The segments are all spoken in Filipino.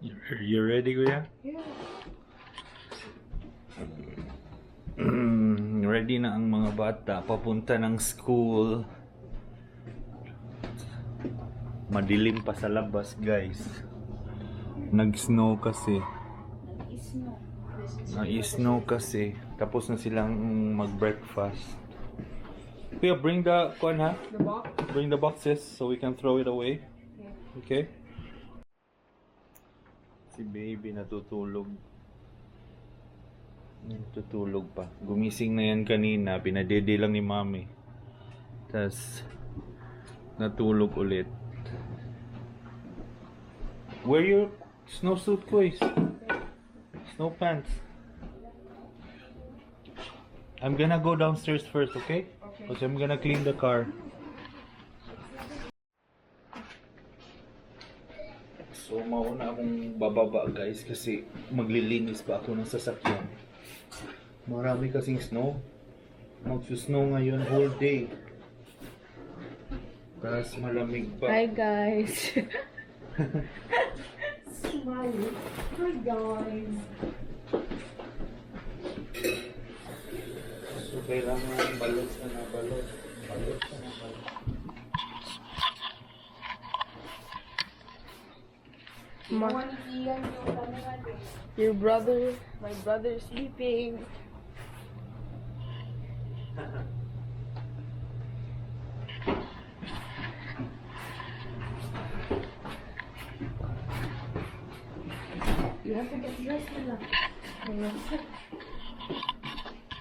You ready, Kuya? Yeah. Ready na ang mga bata papunta ng school. Madilim pa sa labas, guys. Nag-snow kasi. Nag-snow kasi. Tapos na silang mag-breakfast. Kuya, bring the ha? The box? Bring the boxes so we can throw it away. Okay? Si baby natutulog. Natutulog pa. Gumising na yan kanina. Pinadede lang ni mami. Tas natulog ulit. Wear your snowsuit, boys. Snow pants. I'm gonna go downstairs first, okay? Because I'm gonna clean the car. So mauna akong bababa, guys, kasi maglilinis pa ako ng sasakyan. Marami kasing snow. Magsusnow ngayon whole day. Tapos malamig pa. Hi guys. Smile. Hi guys. So kailangan balot na balot. Balot na balot. Your brother, my brother sleeping. You have to get dressed now.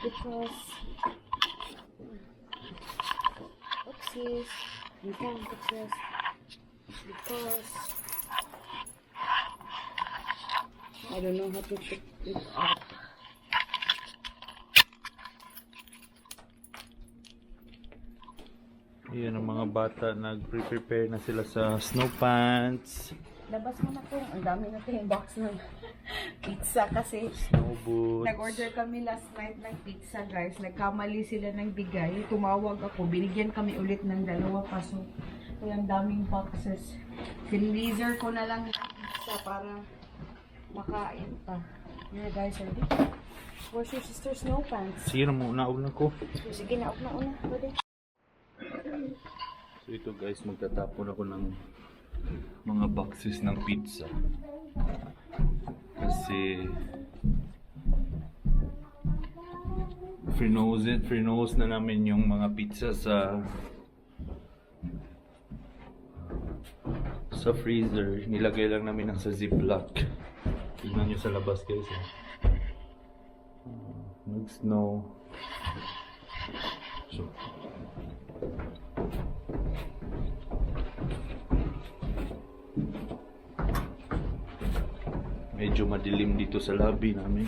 Because oopsies, you can't get dressed because I don't know how to pick it up. Yan ang mga bata, nag-prepare na sila sa snow pants, Labas mo na po. Ang dami na yung box ng pizza kasi snow boots. nag-order kami last night ng pizza, guys. Nagkamali sila ng bigay. Tumawag ako. Binigyan kami ulit ng 2 paso. Kaya ang daming boxes. Finleaser ko na lang yung pizza para makain pa. Yeah, guys, ready? Where's your sister's snow pants? Sige na muna, una ko. Sige na, una. Ready? So ito, guys, magtatapon ako ng mga boxes ng pizza. Kasi free-nose na namin yung mga pizza sa freezer. Nilagay lang namin sa ziplock. Tignan nyo sa labas, guys. Nag-snow. So medyo madilim dito sa lobby namin.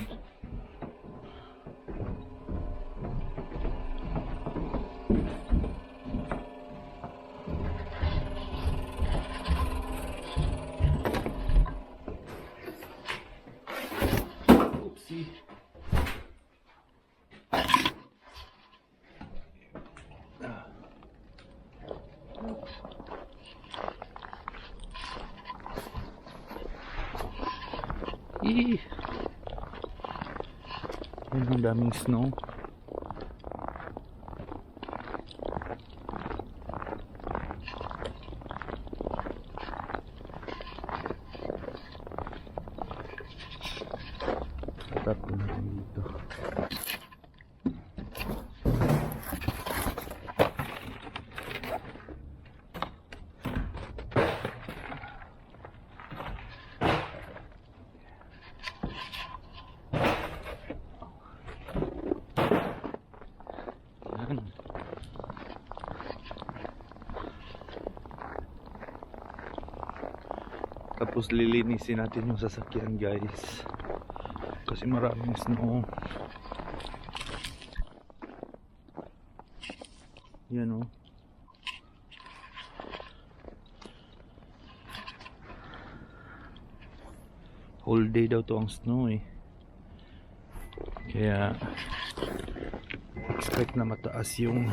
Oopsie. Ayun, ang daming snow. Tapos na dito. Tapos lilinisin natin yung sasakyan, guys, kasi maraming snow. Yan o. Whole day daw to ang snow eh. Kaya expect na mataas yung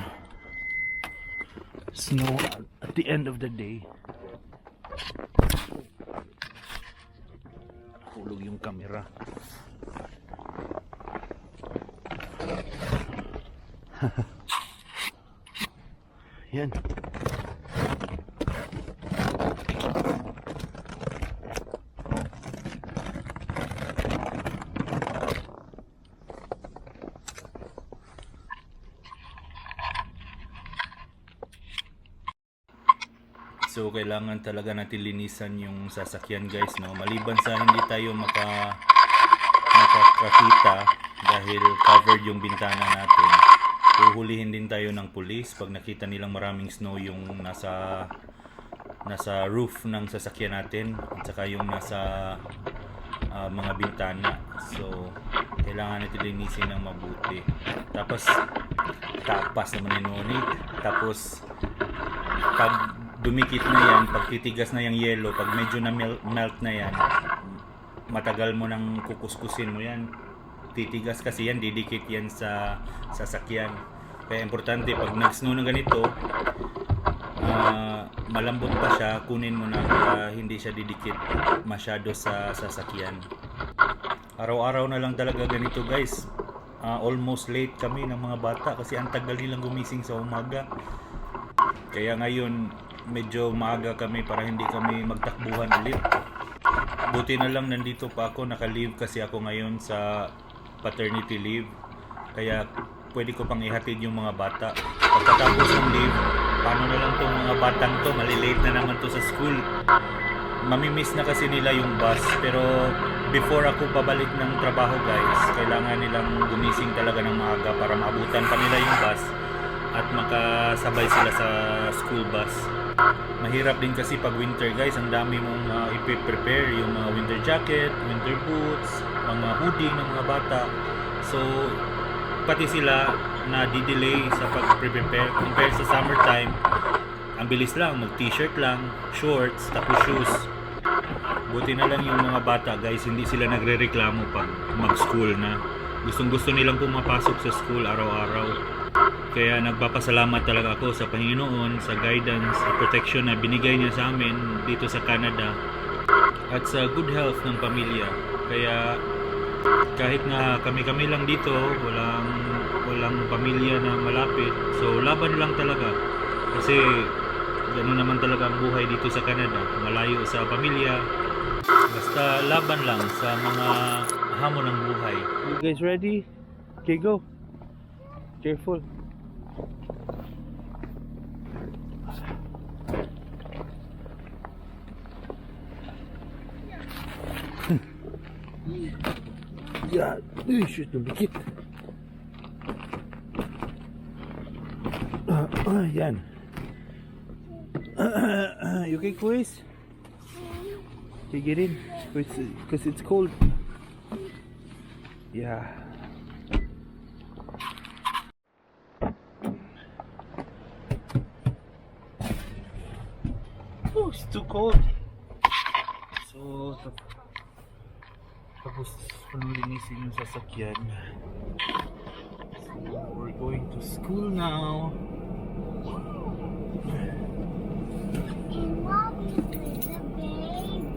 snow at the end of the day. nahulog yung camera. Yan. So kailangan talaga natin linisan yung sasakyan guys, no. Maliban sa hindi tayo makakita dahil covered yung bintana natin. Uhulihin din tayo ng pulis pag nakita nilang maraming snow yung nasa roof ng sasakyan natin at saka yung nasa mga bintana. So kailangan natin linisin ng mabuti. Tapos naman yun, tapos pag dumikit na yan, pag titigas na yung yelo, pag medyo na melt na yan, matagal mo nang kukuskusin mo yan. Titigas kasi yan, didikit yan sa sasakyan. Kaya importante pag nag-snow na ganito, malambot pa siya, kunin mo na para hindi siya didikit masyado sa sasakyan. Araw-araw na lang talaga ganito guys. Almost late kami ng mga bata kasi ang tagal nilang gumising sa umaga. Kaya ngayon medyo maaga kami para hindi kami magtakbuhan ulit. Buti na lang nandito pa ako, naka-leave kasi ako ngayon sa paternity leave. Kaya pwede ko pang ihatid yung mga bata. Pagkatapos ng leave, paano na lang tong mga batang to, malilate na naman to sa school. Mamimiss na kasi nila yung bus, pero before ako babalik ng trabaho guys, kailangan nilang gumising talaga ng maaga para maabutan pa nila yung bus at makasabay sila sa school bus. Mahirap din kasi pag winter guys, ang dami mong i-prepare, yung mga winter jacket, winter boots, mga hoodie ng mga bata. So pati sila na di-delay sa pag-prepare compared sa summertime. Ang bilis lang, mag t-shirt lang, shorts, tapos shoes. Buti na lang yung mga bata guys, hindi sila nagre-reklamo pag mag-school na. Gustong gusto nilang pumapasok sa school araw-araw. Kaya nagpapasalamat talaga ako sa Panginoon sa guidance, sa protection na binigay niya sa amin dito sa Canada at sa good health ng pamilya. Kaya kahit na kami-kami lang dito, walang pamilya na malapit. So laban lang talaga. Kasi gano'n naman talaga ang buhay dito sa Canada. Malayo sa pamilya. Basta laban lang sa mga hamon ng buhay. You guys ready? Okay, go. Careful. Ya, shoot, dumikit. Yan. You okay, quiz? Okay, get in. Because it's cold. Yeah. Oh, it's too cold. So, tapos panlinisin yung sasakyan. So, we're going to school now. And Mommy's with the baby.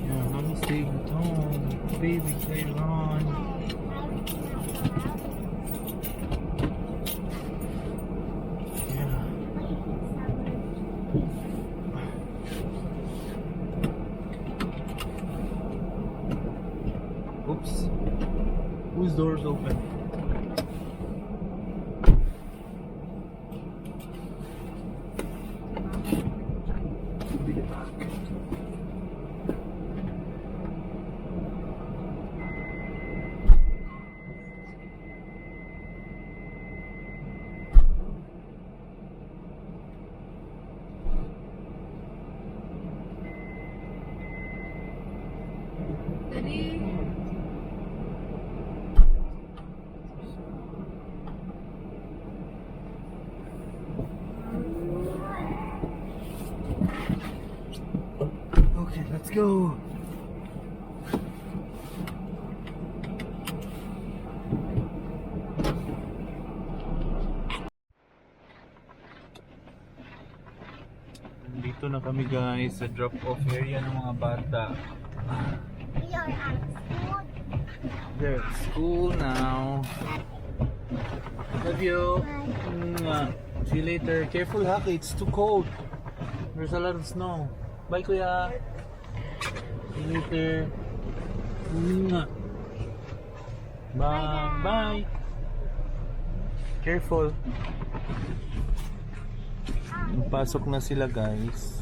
Yeah, mommy's staying at home. Baby, stay on. Oops. Whose door's open? Be back. Daddy. Okay, let's go. Dito Nandito na kami guys sa drop-off area ng mga bata. We are at school. They're at school now. Love you. Mwah. See you later. Careful, Haki. It's too cold. There's a lot of snow. Bye, Kuya. See you later. Mwah. Bye. Bye. Careful. Pasok na sila, guys.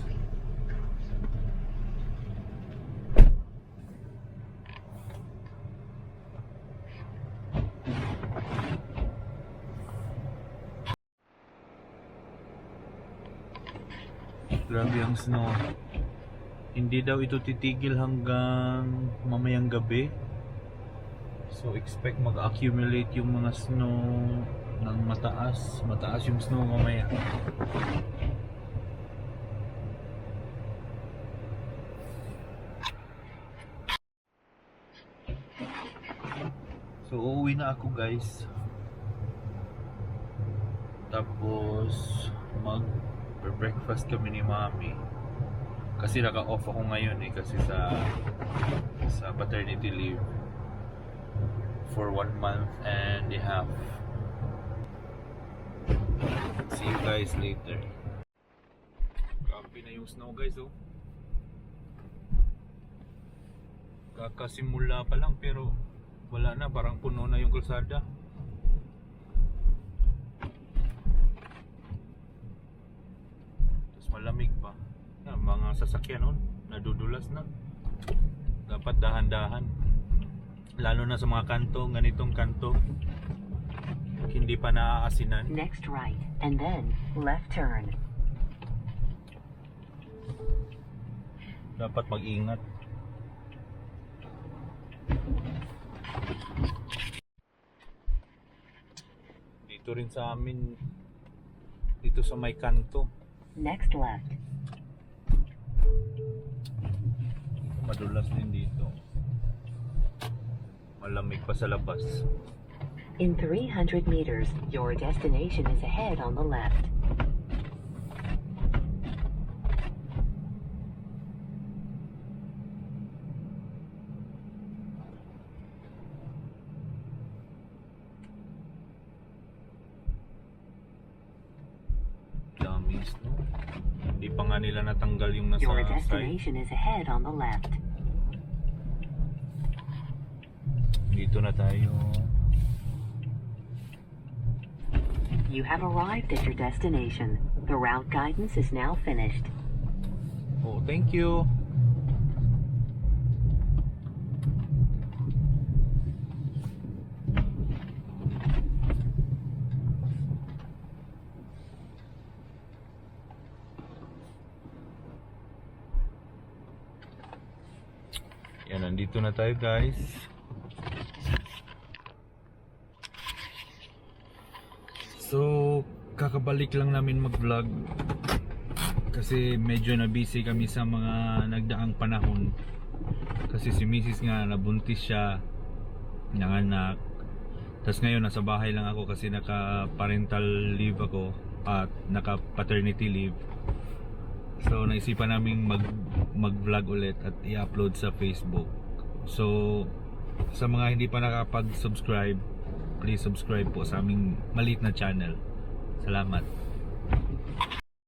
Grabe ang snow. Hindi daw ito titigil hanggang mamayang gabi. So expect mag-accumulate yung mga snow ng mataas. Mataas yung snow mamaya. So uuwi na ako guys. Tapos breakfast kami ni Mami. Kasi naka-off ako ngayon kasi sa paternity leave for 1 month and a half. See you guys later. Grabe na yung snow guys oh. Kakasimula pa lang pero wala na, parang puno na yung kalsada. Malamig pa. Yan, mga sasakyan nun, nadudulas na. Dapat dahan-dahan. Lalo na sa mga kanto, ganitong kanto. Hindi pa naaasinan. Next right, and then left turn. Dapat mag-ingat. Dito rin sa amin, dito sa may kanto. Next left. Madulas din dito. Malamig pa sa labas. In 300 meters, your destination is ahead on the left. Dami snow. Hindi pa nga nila natanggal yung nasa Your side. destination is ahead on the left. Dito na tayo. You have arrived at your destination. The route guidance is now finished. Oh, thank you. Yan, nandito na tayo guys. So, kakabalik lang namin mag-vlog kasi medyo na busy kami sa mga nagdaang panahon. Kasi si Mrs. nga nabuntis siya, nanganak. Tapos ngayon nasa bahay lang ako kasi naka-parental leave ako at naka-paternity leave. So naisipan naming mag-vlog ulit at i-upload sa Facebook. So sa mga hindi pa nakapag-subscribe, please subscribe po sa aming maliit na channel. Salamat.